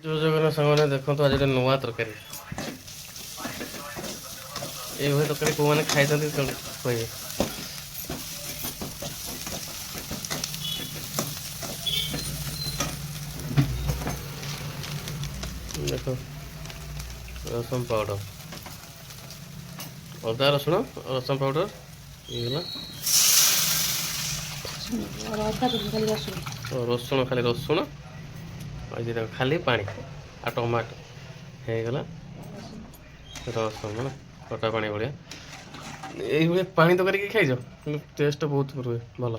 जो जगह सामने देखो तो आज गोटे नुआ तरकारी ये तरकारी कौ मैंने खाई कहे देखो रसम पाउडर अदा रसुण रसम पाउडर ये रसुण खाली रसुण और खाली पानी आ टमाटो हो रसम ना कटा पानी भाया ये पानी तो करके खाइज टेस्ट बहुत रुए भल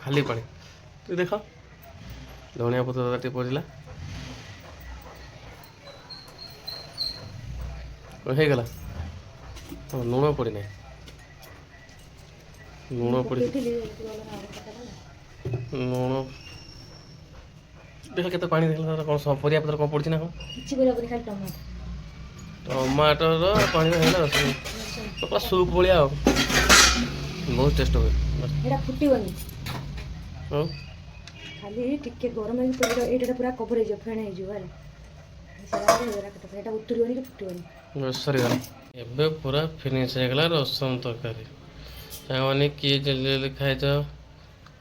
खाली पानी तु देख धनिया पत्र टे पड़ला ହେଇଗଲା ଲୁଣ ପଡ଼ିନାହିଁ ଲୁଣ ପଡ଼ି ଲୁଣ ଦେଖ କେତେ ପାଣି ଦେଖିଲା କ'ଣ ପରିବା ପତ୍ର କ'ଣ ପଡ଼ିଛି ନା କ'ଣ କିଛି ପରିବା ପଡ଼ି ଖାଲି ଟମାଟୋର ପାଣିରେ ହେଇଗଲା ପୁରା ସୁପ୍ ଭଳିଆ ଆଉ ବହୁତ ଟେଷ୍ଟ ହୁଏ ଏଇଟା ଫୁଟିବନି ହଉ ଖାଲି ଟିକେ ଗରମ ହେଇକି ଏଇଟା ପୁରା କଭର ହେଇଯିବ ଫେଣ ହେଇଯିବ ହେଲା ସେଇଟା ଉତୁରିବନି କି ଫୁଟିବନି ସରିଗଲା ଏବେ ପୁରା ଫିନିଶ ହେଇଗଲା ରସମ ତରକାରୀ ସାଙ୍ଗମାନେ କିଏ ଜଲ୍ଦି ଜଲ୍ଦି ଖାଇଛ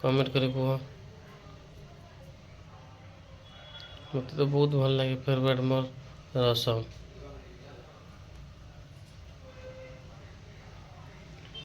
କମେଣ୍ଟ କରି କୁହ ମୋତେ ତ ବହୁତ ଭଲ ଲାଗେ ଫେଭରେଟ୍ ମୋର ରସମ।